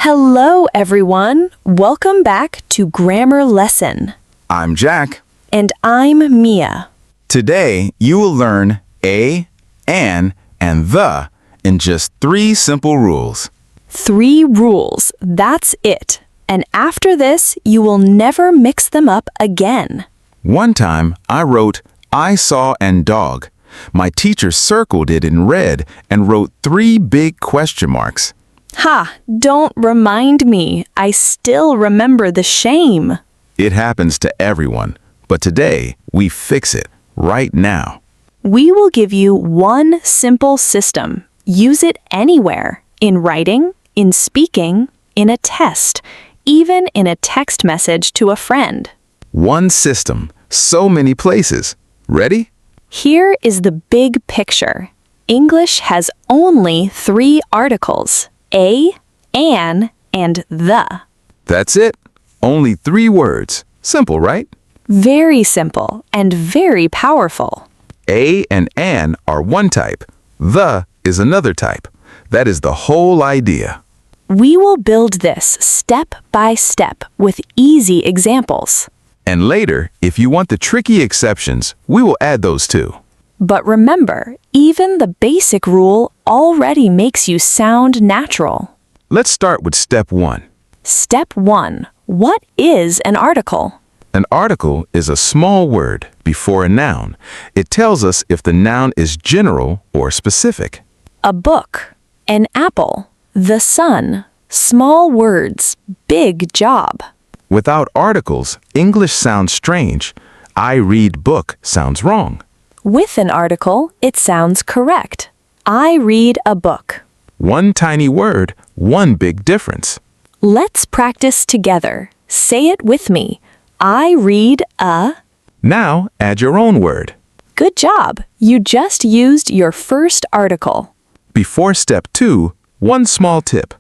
Hello, everyone. Welcome back to Grammar Lesson. I'm Jack. And I'm Mia. Today, you will learn a, an, and the in just 3 simple rules. 3 rules, that's it. And after this, you will never mix them up again. One time, I wrote, I saw and dog. My teacher circled it in red and wrote 3 big question marks. Ha, don't remind me. I still remember the shame. It happens to everyone, but today, we fix it right now. We will give you one simple system. Use it anywhere, in writing, in speaking, in a test, even in a text message to a friend. One system, so many places. Ready? Here is the big picture. English has only 3 articles, a, an, and the. That's it. Only 3 words. Simple, right? Very simple and very powerful. A and an are one type. The is another type. That is the whole idea. We will build this step by step with easy examples. And later, if you want the tricky exceptions, we will add those too. But remember, even the basic rule already makes you sound natural. Let's start with step 1. Step 1. What is an article? An article is a small word before a noun. It tells us if the noun is general or specific. A book, an apple, the sun, small words, big job. Without articles, English sounds strange. I read book sounds wrong. With an article, it sounds correct. I read a book. One tiny word, one big difference. Let's practice together. Say it with me. I read a... Now, add your own word. Good job. You just used your first article. Before step 2, one small tip.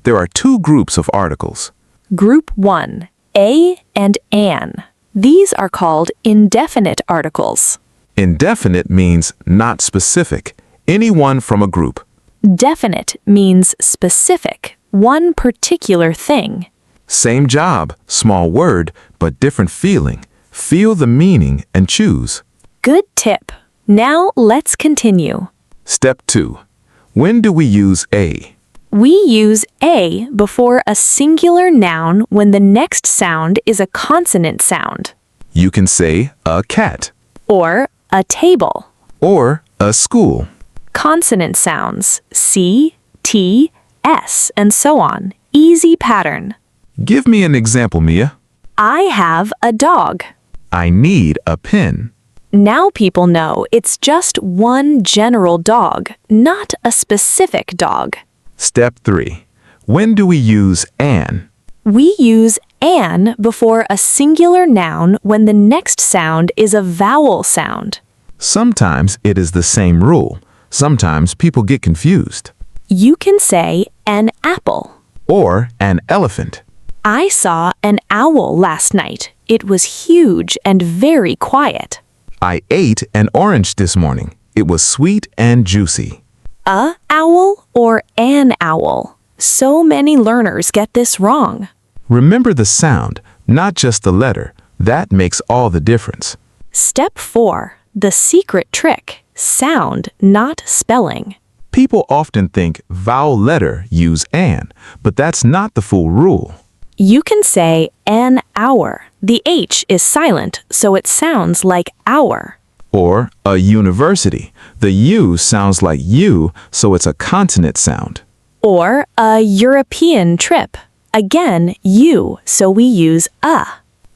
There are 2 groups of articles. Group 1, a and an. These are called indefinite articles. Indefinite means not specific, anyone from a group. Definite means specific, one particular thing. Same job, small word, but different feeling. Feel the meaning and choose. Good tip. Now let's continue. Step 2. When do we use a? We use a before a singular noun when the next sound is a consonant sound. You can say a cat. Or a table. Or a school. Consonant sounds, C, T, S, and so on. Easy pattern. Give me an example, Mia. I have a dog. I need a pen. Now people know it's just one general dog, not a specific dog. Step 3. When do we use an? We use an before a singular noun when the next sound is a vowel sound. Sometimes it is the same rule. Sometimes people get confused. You can say an apple. Or an elephant. I saw an owl last night. It was huge and very quiet. I ate an orange this morning. It was sweet and juicy. A owl or an owl? So many learners get this wrong. Remember the sound, not just the letter. That makes all the difference. Step 4. The secret trick. Sound, not spelling. People often think vowel letter use an, but that's not the full rule. You can say an hour. The H is silent, so it sounds like hour. Or a university. The U sounds like U, so it's a consonant sound. Or a European trip. Again, U, so we use a.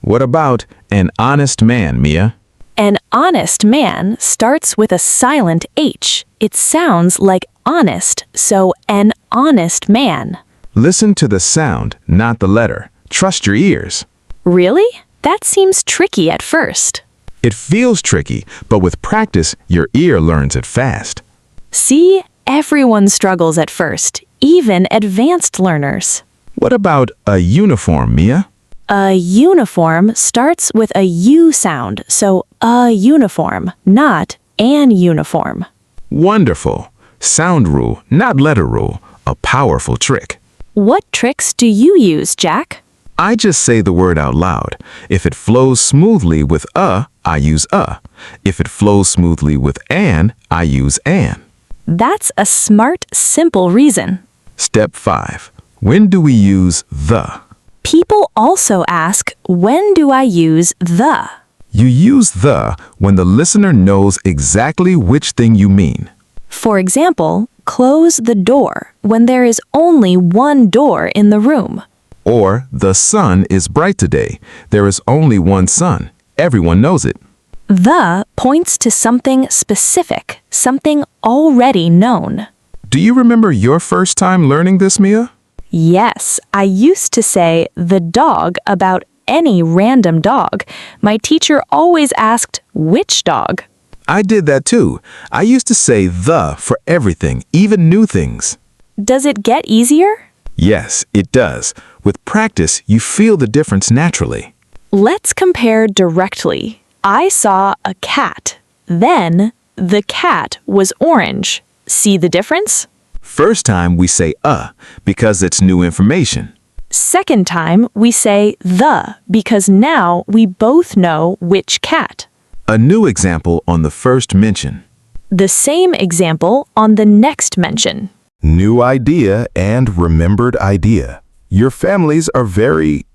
What about an honest man, Mia? An honest man starts with a silent H. It sounds like honest, so an honest man. Listen to the sound, not the letter. Trust your ears. Really? That seems tricky at first. It feels tricky, but with practice, your ear learns it fast. See, everyone struggles at first, even advanced learners. What about a uniform, Mia? A uniform starts with a U sound, so a uniform, not an uniform. Wonderful. Sound rule, not letter rule. A powerful trick. What tricks do you use, Jack? I just say the word out loud. If it flows smoothly with I use a. If it flows smoothly with an, I use an. That's a smart, simple reason. Step 5. When do we use the? People also ask, when do I use the? You use the when the listener knows exactly which thing you mean. For example, close the door when there is only one door in the room. Or, the sun is bright today. There is only one sun. Everyone knows it. The points to something specific, something already known. Do you remember your first time learning this, Mia? Yes, I used to say the dog about any random dog. My teacher always asked, which dog? I did that too. I used to say the for everything, even new things. Does it get easier? Yes, it does. With practice, you feel the difference naturally. Let's compare directly. I saw a cat. Then, the cat was orange. See the difference? First time we say because it's new information. Second time, we say the because now we both know which cat. A new example on the first mention. The same example on the next mention. New idea and remembered idea. Your families are very...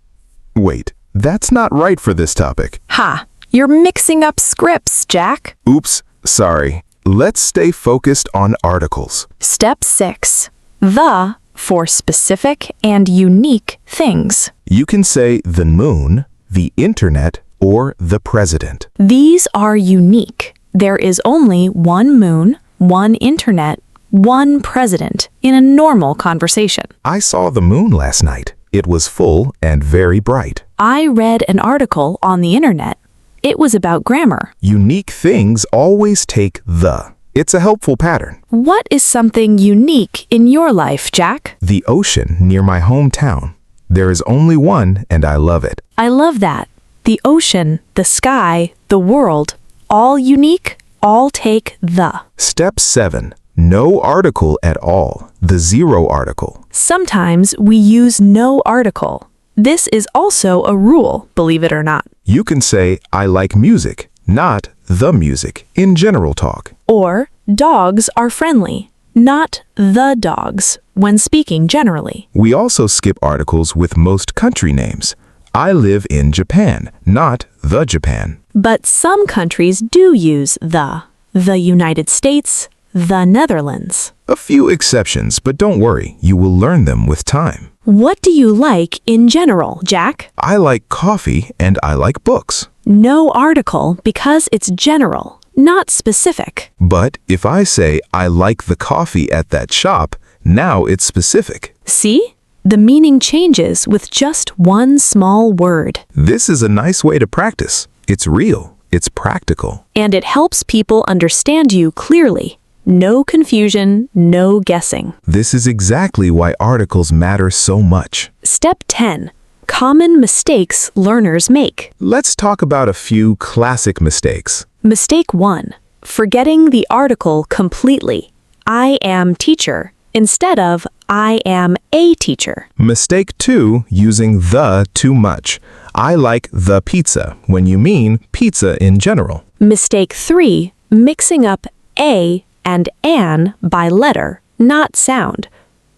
Wait, that's not right for this topic. Ha! You're mixing up scripts, Jack. Oops, sorry. Let's stay focused on articles. Step 6. The for specific and unique things. You can say the moon, the internet, or the president. These are unique. There is only one moon, one internet, one president in a normal conversation. I saw the moon last night. It was full and very bright. I read an article on the internet. It was about grammar. Unique things always take the. It's a helpful pattern. What is something unique in your life, Jack? The ocean near my hometown. There is only one, and I love it. I love that. The ocean, the sky, the world, all unique, all take the. Step 7. No article at all. The zero article. Sometimes we use no article. This is also a rule, believe it or not. You can say, I like music, not the music, in general talk. Or, dogs are friendly, not the dogs, when speaking generally. We also skip articles with most country names. I live in Japan, not the Japan. But some countries do use the United States, the Netherlands. A few exceptions, but don't worry, you will learn them with time. What do you like in general, Jack? I like coffee and I like books. No article because it's general, not specific. But if I say I like the coffee at that shop, now it's specific. See? The meaning changes with just one small word. This is a nice way to practice. It's real. It's practical. And it helps people understand you clearly. No confusion, no guessing. This is exactly why articles matter so much. Step 10. Common mistakes learners make. Let's talk about a few classic mistakes. Mistake 1. Forgetting the article completely. I am teacher instead of I am a teacher. Mistake 2. Using the too much. I like the pizza when you mean pizza in general. Mistake 3. Mixing up a and an by letter, not sound.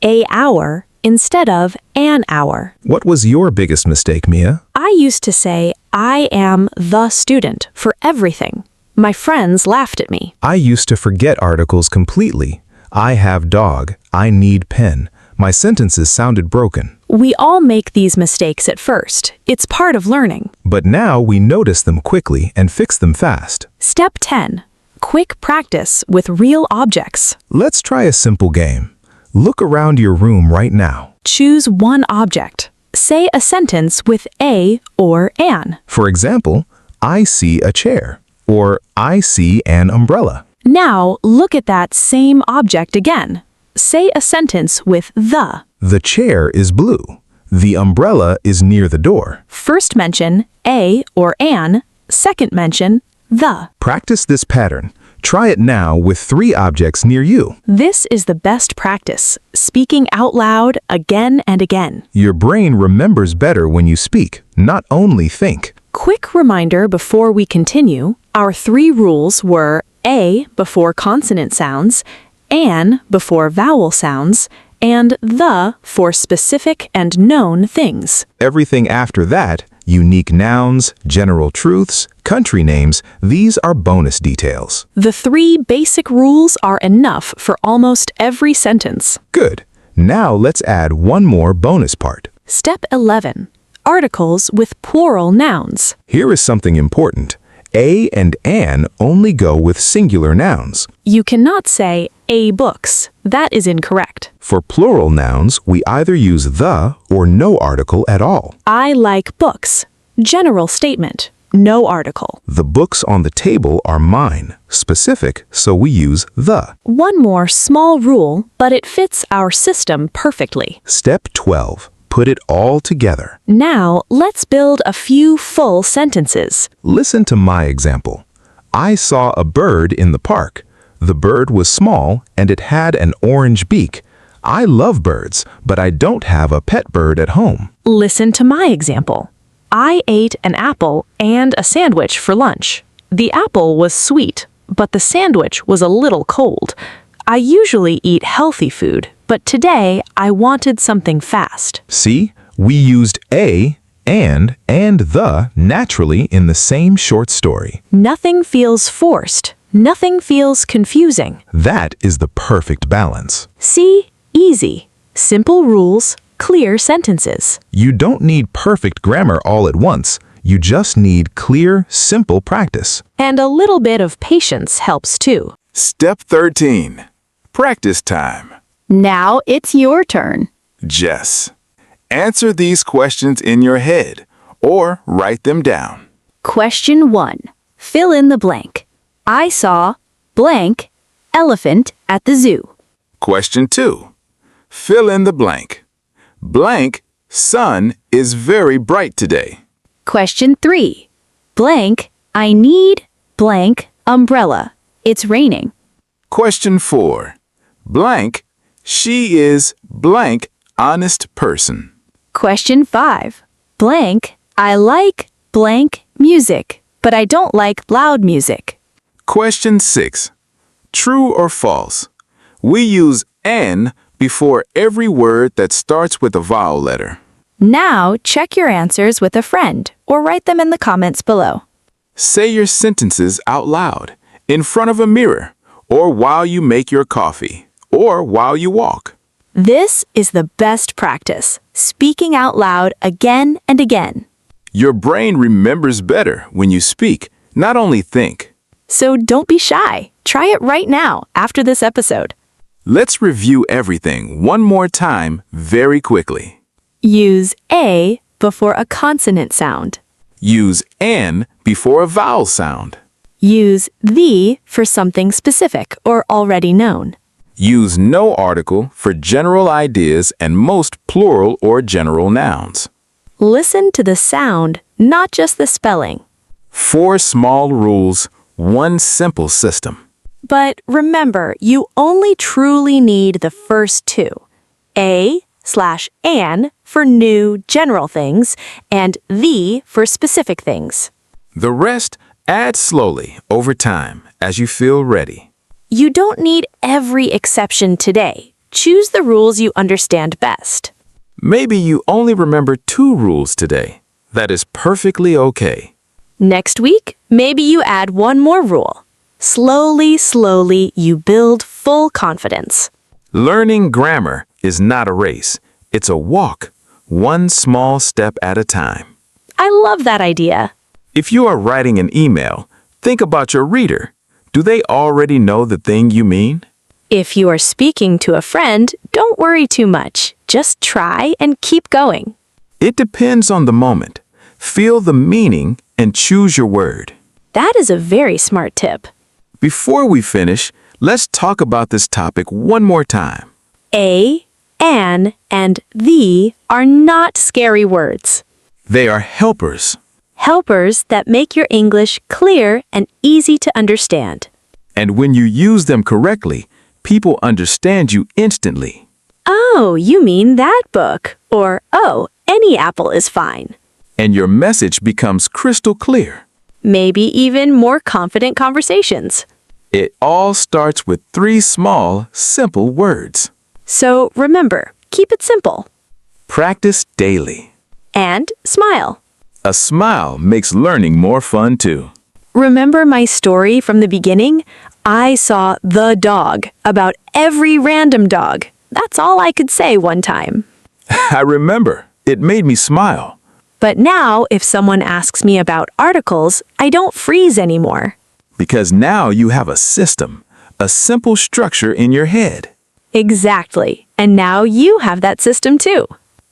A hour instead of an hour. What was your biggest mistake, Mia? I used to say, I am the student for everything. My friends laughed at me. I used to forget articles completely. I have dog. I need pen. My sentences sounded broken. We all make these mistakes at first. It's part of learning. But now we notice them quickly and fix them fast. Step 10. Quick practice with real objects. Let's try a simple game. Look around your room right now. Choose one object. Say a sentence with a or an. For example, I see a chair, or I see an umbrella. Now look at that same object again. Say a sentence with the. The chair is blue. The umbrella is near the door. First mention a or an. Second mention the. Practice this pattern. Try it now with 3 objects near you. This is the best practice, speaking out loud again and again. Your brain remembers better when you speak, not only think. Quick reminder before we continue, our 3 rules were A before consonant sounds, an before vowel sounds, and the for specific and known things. Everything after that, unique nouns, general truths, country names, these are bonus details. The 3 basic rules are enough for almost every sentence. Good. Now let's add one more bonus part. Step 11. Articles with plural nouns. Here is something important. A and an only go with singular nouns. You cannot say a books. That is incorrect. For plural nouns, we either use the or no article at all. I like books. General statement. No article. The books on the table are mine. Specific, so we use the. One more small rule, but it fits our system perfectly. Step 12. Put it all together. Now, let's build a few full sentences. Listen to my example. I saw a bird in the park. The bird was small and it had an orange beak. I love birds, but I don't have a pet bird at home. Listen to my example. I ate an apple and a sandwich for lunch. The apple was sweet, but the sandwich was a little cold. I usually eat healthy food, but today I wanted something fast. See, we used a, and the naturally in the same short story. Nothing feels forced. Nothing feels confusing. That is the perfect balance. See? Easy. Simple rules, clear sentences. You don't need perfect grammar all at once. You just need clear, simple practice. And a little bit of patience helps too. Step 13. Practice time. Now it's your turn. Jess, answer these questions in your head or write them down. Question 1. Fill in the blank. I saw blank elephant at the zoo. Question 2. Fill in the blank. Blank, sun is very bright today. Question 3. Blank, I need blank umbrella. It's raining. Question 4. Blank, she is blank honest person. Question 5. Blank, I like blank music, but I don't like loud music. Question 6. True or false? We use an before every word that starts with a vowel letter. Now check your answers with a friend or write them in the comments below. Say your sentences out loud, in front of a mirror, or while you make your coffee, or while you walk. This is the best practice, speaking out loud again and again. Your brain remembers better when you speak, not only think. So don't be shy. Try it right now after this episode. Let's review everything one more time very quickly. Use a before a consonant sound. Use an before a vowel sound. Use the for something specific or already known. Use no article for general ideas and most plural or general nouns. Listen to the sound, not just the spelling. 4 small rules, 1 simple system. But remember, you only truly need the first 2. A/an for new, general things, and the for specific things. The rest, add slowly over time as you feel ready. You don't need every exception today. Choose the rules you understand best. Maybe you only remember 2 rules today. That is perfectly okay. Next week, maybe you add 1 more rule. Slowly, you build full confidence. Learning grammar is not a race. It's a walk, 1 small step at a time. I love that idea. If you are writing an email, think about your reader. Do they already know the thing you mean? If you are speaking to a friend, don't worry too much. Just try and keep going. It depends on the moment. Feel the meaning and choose your word. That is a very smart tip. Before we finish, let's talk about this topic one more time. A, an, and the are not scary words. They are helpers. Helpers that make your English clear and easy to understand. And when you use them correctly, people understand you instantly. Oh, you mean that book. Or, oh, any apple is fine. And your message becomes crystal clear. Maybe even more confident conversations. It all starts with 3 small, simple words. So remember, keep it simple. Practice daily. And smile. A smile makes learning more fun too. Remember my story from the beginning? I saw the dog about every random dog. That's all I could say one time. I remember. It made me smile. But now, if someone asks me about articles, I don't freeze anymore. Because now you have a system, a simple structure in your head. Exactly. And now you have that system too.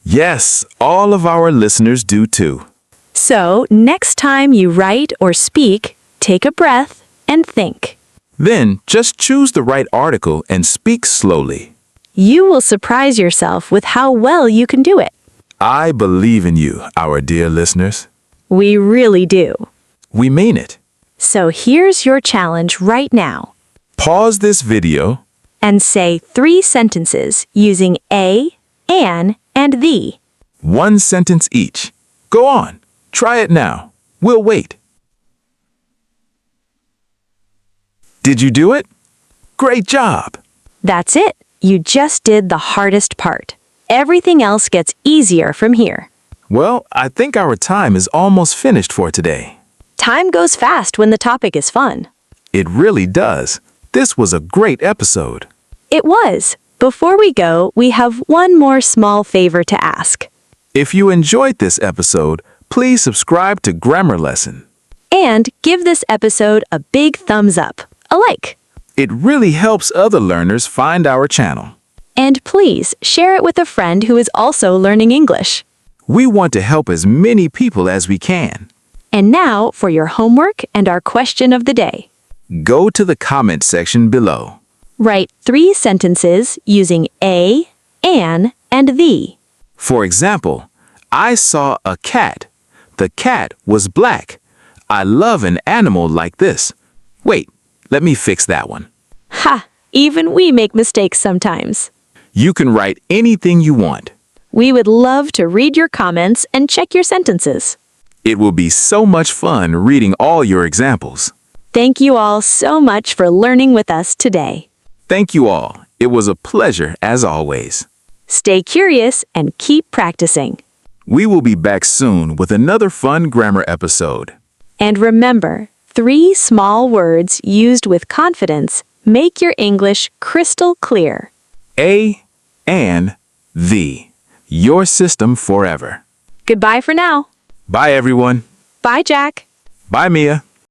Yes, all of our listeners do too. So, next time you write or speak, take a breath and think. Then just choose the right article and speak slowly. You will surprise yourself with how well you can do it. I believe in you, our dear listeners. We really do. We mean it. So here's your challenge right now. Pause this video And say 3 sentences using a, an, and the. 1 sentence each. Go on. Try it now. We'll wait. Did you do it? Great job. That's it. You just did the hardest part. Everything else gets easier from here. Well, I think our time is almost finished for today. Time goes fast when the topic is fun. It really does. This was a great episode. It was. Before we go, we have one more small favor to ask. If you enjoyed this episode, please subscribe to Grammar Lesson. And give this episode a big thumbs up, a like. It really helps other learners find our channel. And please share it with a friend who is also learning English. We want to help as many people as we can. And now for your homework and our question of the day. Go to the comment section below. Write 3 sentences using a, an, and the. For example, I saw a cat. The cat was black. I love an animal like this. Wait, let me fix that one. Ha! Even we make mistakes sometimes. You can write anything you want. We would love to read your comments and check your sentences. It will be so much fun reading all your examples. Thank you all so much for learning with us today. Thank you all. It was a pleasure as always. Stay curious and keep practicing. We will be back soon with another fun grammar episode. And remember, 3 small words used with confidence make your English crystal clear. A, and, the. Your system forever. Goodbye for now. Bye, everyone. Bye, Jack. Bye, Mia.